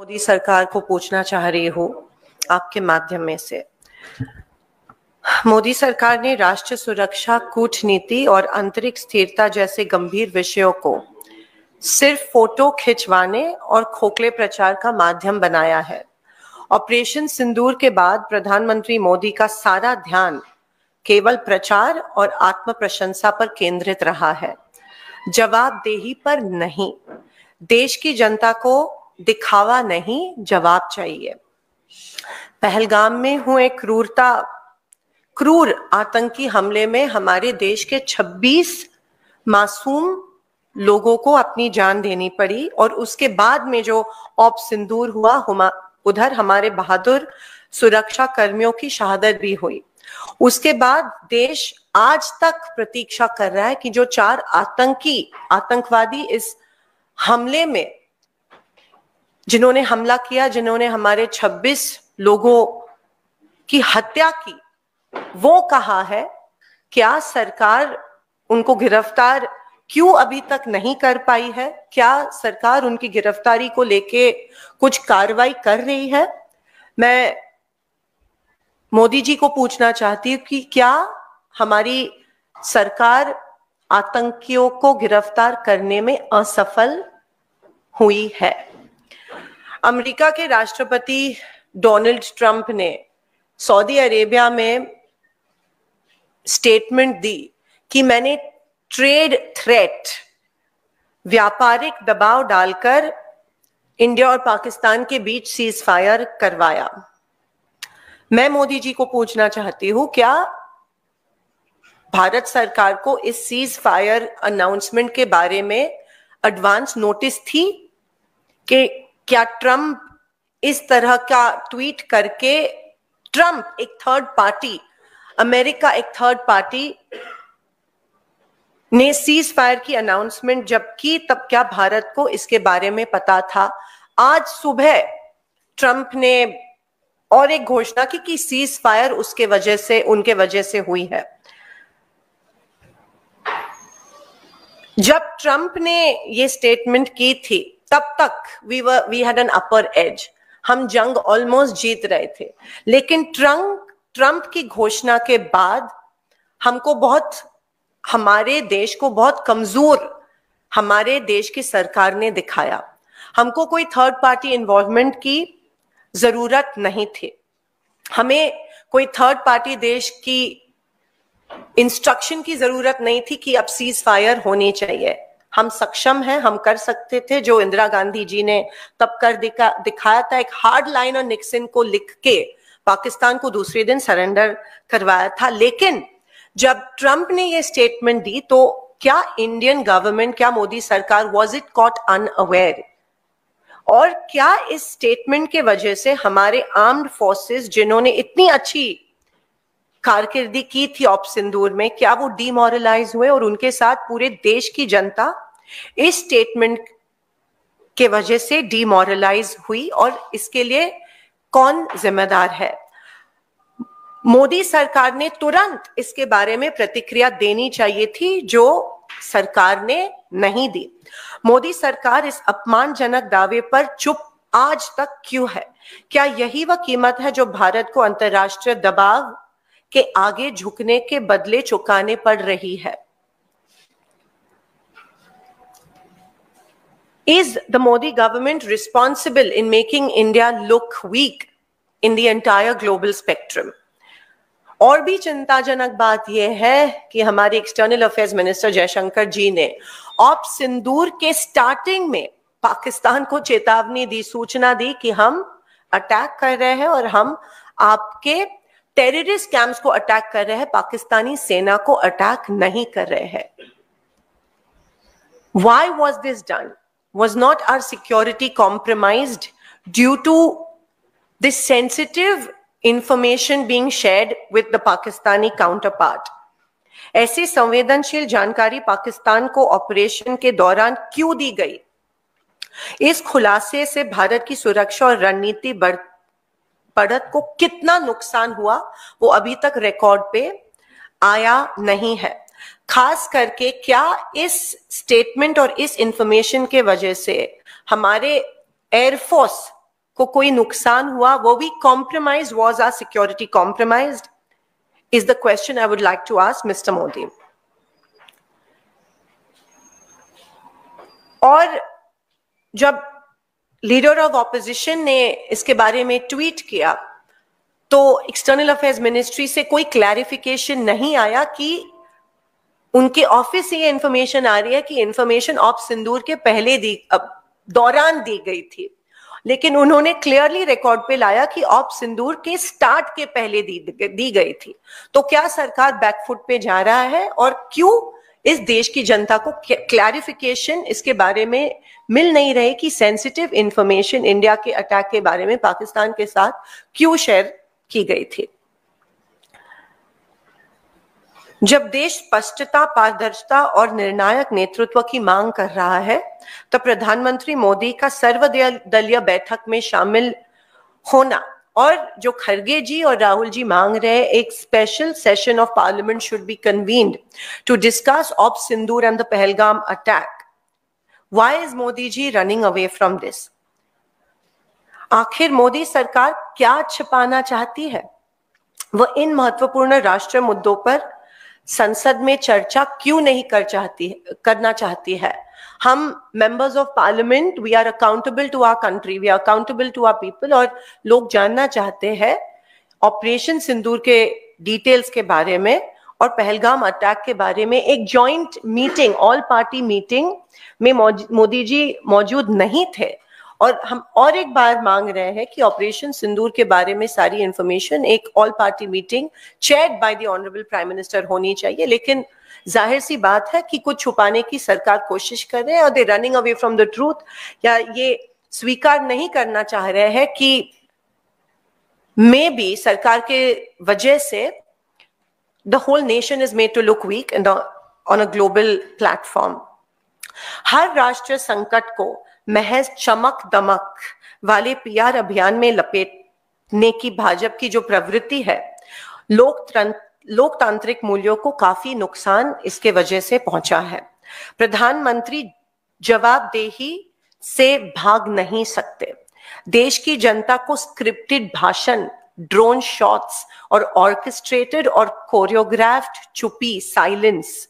मोदी सरकार को पूछना चाह रही हूँ आपके माध्यम में से। मोदी सरकार ने राष्ट्रीय सुरक्षा, कूटनीति और आंतरिक स्थिरता जैसे गंभीर विषयों को सिर्फ फोटो खिंचवाने और खोखले प्रचार का माध्यम बनाया है। ऑपरेशन सिंदूर के बाद प्रधानमंत्री मोदी का सारा ध्यान केवल प्रचार और आत्म प्रशंसा पर केंद्रित रहा है, जवाबदेही पर नहीं। देश की जनता को दिखावा नहीं, जवाब चाहिए। पहलगाम में हुए क्रूर आतंकी हमले में हमारे देश के 26 मासूम लोगों को अपनी जान देनी पड़ी और उसके बाद में जो ऑप सिंदूर हुआ, उधर हमारे बहादुर सुरक्षा कर्मियों की शहादत भी हुई। उसके बाद देश आज तक प्रतीक्षा कर रहा है कि जो 4 आतंकवादी इस हमले में जिन्होंने हमला किया, जिन्होंने हमारे 26 लोगों की हत्या की, वो कहाँ है? क्या सरकार उनको गिरफ्तार क्यों अभी तक नहीं कर पाई है? क्या सरकार उनकी गिरफ्तारी को लेके कुछ कार्रवाई कर रही है? मैं मोदी जी को पूछना चाहती हूँ कि क्या हमारी सरकार आतंकियों को गिरफ्तार करने में असफल हुई है? अमेरिका के राष्ट्रपति डोनाल्ड ट्रंप ने सऊदी अरेबिया में स्टेटमेंट दी कि मैंने ट्रेड थ्रेट, व्यापारिक दबाव डालकर इंडिया और पाकिस्तान के बीच सीज फायर करवाया। मैं मोदी जी को पूछना चाहती हूं, क्या भारत सरकार को इस सीज फायर अनाउंसमेंट के बारे में एडवांस नोटिस थी कि क्या ट्रंप इस तरह का ट्वीट करके, ट्रंप एक थर्ड पार्टी, अमेरिका एक थर्ड पार्टी ने सीज फायर की अनाउंसमेंट जब की, तब क्या भारत को इसके बारे में पता था? आज सुबह ट्रंप ने और एक घोषणा की कि सीज फायर उनके वजह से हुई है। जब ट्रंप ने ये स्टेटमेंट की थी, तब तक we had an upper edge, हम जंग ऑलमोस्ट जीत रहे थे। लेकिन ट्रंप की घोषणा के बाद हमारे देश को बहुत कमजोर हमारे देश की सरकार ने दिखाया। हमको कोई थर्ड पार्टी इन्वॉल्वमेंट की जरूरत नहीं थी, हमें कोई थर्ड पार्टी देश की इंस्ट्रक्शन की जरूरत नहीं थी कि अब सीज फायर होनी चाहिए। हम सक्षम हैं, हम कर सकते थे जो इंदिरा गांधी जी ने तब कर दिखाया था। एक हार्ड लाइन और निक्सन को लिख के पाकिस्तान को दूसरे दिन सरेंडर करवाया था। लेकिन जब ट्रंप ने ये स्टेटमेंट दी तो क्या इंडियन गवर्नमेंट, क्या मोदी सरकार वाज इट कॉट अनअवेयर? और क्या इस स्टेटमेंट के वजह से हमारे आर्म्ड फोर्सेस जिन्होंने इतनी अच्छी कारकिर्दी की थी ऑप सिंदूर में, क्या वो डिमोरलाइज हुए और उनके साथ पूरे देश की जनता इस स्टेटमेंट के वजह से डिमोरलाइज हुई? और इसके लिए कौन जिम्मेदार है? मोदी सरकार ने तुरंत इसके बारे में प्रतिक्रिया देनी चाहिए थी, जो सरकार ने नहीं दी। मोदी सरकार इस अपमानजनक दावे पर चुप आज तक क्यों है? क्या यही वह कीमत है जो भारत को अंतर्राष्ट्रीय दबाव के आगे झुकने के बदले चुकाने पड़ रही है? Is the Modi government responsible in making India look weak in the entire global spectrum? और भी चिंताजनक बात यह है कि हमारे एक्सटर्नल अफेयर्स मिनिस्टर जयशंकर जी ने ऑप सिंदूर के स्टार्टिंग में पाकिस्तान को चेतावनी दी, सूचना दी कि हम अटैक कर रहे हैं और हम आपके टेररिस्ट कैंप्स को अटैक कर रहे हैं, पाकिस्तानी सेना को अटैक नहीं कर रहे हैं। Why was this done? Was not our security compromised due to this sensitive information being shared with the Pakistani counterpart? ऐसी संवेदनशील जानकारी पाकिस्तान को ऑपरेशन के दौरान क्यों दी गई? इस खुलासे से भारत की सुरक्षा और रणनीति बढ़त को कितना नुकसान हुआ, वो अभी तक रिकॉर्ड पे आया नहीं है। खास करके क्या इस स्टेटमेंट और इस इंफॉर्मेशन के वजह से हमारे एयरफोर्स को कोई नुकसान हुआ, वो भी compromised? Was our security compromised? Is the question I would like to ask Mr. Modi. और जब लीडर ऑफ ऑपोजिशन ने इसके बारे में ट्वीट किया तो एक्सटर्नल अफेयर्स मिनिस्ट्री से कोई क्लैरिफिकेशन नहीं आया कि उनके ऑफिस से ये इंफॉर्मेशन आ रही है कि इंफॉर्मेशन ऑप सिंदूर के पहले दौरान दी गई थी, लेकिन उन्होंने क्लियरली रिकॉर्ड पे लाया कि ऑप सिंदूर के स्टार्ट के पहले दी गई थी। तो क्या सरकार बैकफुट पे जा रहा है और क्यों इस देश की जनता को क्लैरिफिकेशन इसके बारे में मिल नहीं रही कि सेंसिटिव इंफॉर्मेशन इंडिया के अटैक के बारे में पाकिस्तान के साथ क्यों शेयर की गई थी? जब देश स्पष्टता, पारदर्शिता और निर्णायक नेतृत्व की मांग कर रहा है तो प्रधानमंत्री मोदी का सर्वदलीय बैठक में शामिल होना और जो खरगे जी और राहुल जी मांग रहे हैं, एक special session of parliament should be convened to discuss op Sindoor and the Pahalgam attack. Why is Modi ji running away from this? आखिर मोदी सरकार क्या छिपाना चाहती है? वह इन महत्वपूर्ण राष्ट्रीय मुद्दों पर संसद में चर्चा क्यों नहीं करना चाहती है? हम members of parliament, we are accountable to our country, we are accountable to our people, और लोग जानना चाहते हैं ऑपरेशन सिंदूर के डिटेल्स के बारे में और पहलगाम अटैक के बारे में. एक joint meeting, all party meeting में मोदी जी मौजूद नहीं थे और हम और एक बार मांग रहे हैं कि ऑपरेशन सिंदूर के बारे में सारी इंफॉर्मेशन एक all party meeting chaired by the honourable prime minister होनी चाहिए. लेकिन जाहिर सी बात है कि कुछ छुपाने की सरकार कोशिश कर रहे हैं और दे running away from the truth, या ये स्वीकार नहीं करना चाह रहे हैं कि मे बी सरकार के वजह से the whole nation is made to look weak on a global platform. हर राष्ट्रीय संकट को महज चमक दमक वाले पीआर अभियान में लपेटने की भाजपा की जो प्रवृत्ति है, लोकतांत्रिक मूल्यों को काफी नुकसान इसके वजह से पहुंचा है. प्रधानमंत्री जवाबदेही से भाग नहीं सकते. देश की जनता को स्क्रिप्टेड भाषण, ड्रोन शॉट्स और ऑर्केस्ट्रेटेड और कोरियोग्राफ्ड चुप्पी, साइलेंस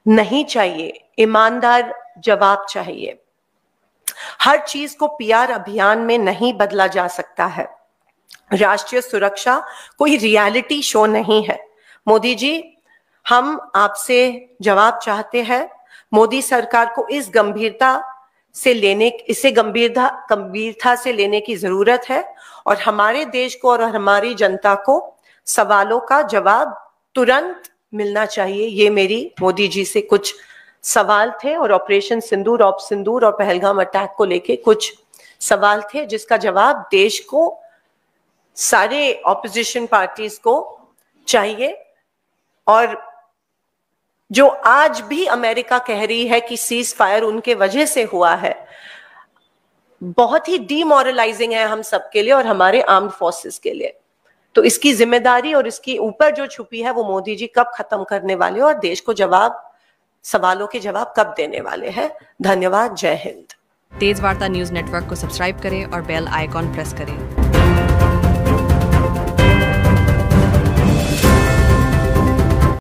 नहीं चाहिए. ईमानदार जवाब चाहिए. हर चीज को पीआर अभियान में नहीं बदला जा सकता है. राष्ट्रीय सुरक्षा कोई रियलिटी शो नहीं है. मोदी जी, हम आपसे जवाब चाहते हैं. मोदी सरकार को इसे गंभीरता से लेने की जरूरत है और हमारे देश को और हमारी जनता को सवालों का जवाब तुरंत मिलना चाहिए. ये मेरी मोदी जी से कुछ सवाल थे और ऑपरेशन सिंदूर, ऑप सिंदूर और पहलगाम अटैक को लेके कुछ सवाल थे जिसका जवाब देश को, सारे ऑपोजिशन पार्टीज को चाहिए. और जो आज भी अमेरिका कह रही है कि सीज फायर उनके वजह से हुआ है, बहुत ही डीमोरलाइजिंग है हम सबके लिए और हमारे आर्म्ड फोर्सेस के लिए. तो इसकी जिम्मेदारी और इसकी ऊपर जो छुपी है वो मोदी जी कब खत्म करने वाले और देश को सवालों के जवाब कब देने वाले हैं? धन्यवाद. जय हिंद. तेज वार्ता न्यूज नेटवर्क को सब्सक्राइब करें और बेल आइकॉन प्रेस करें.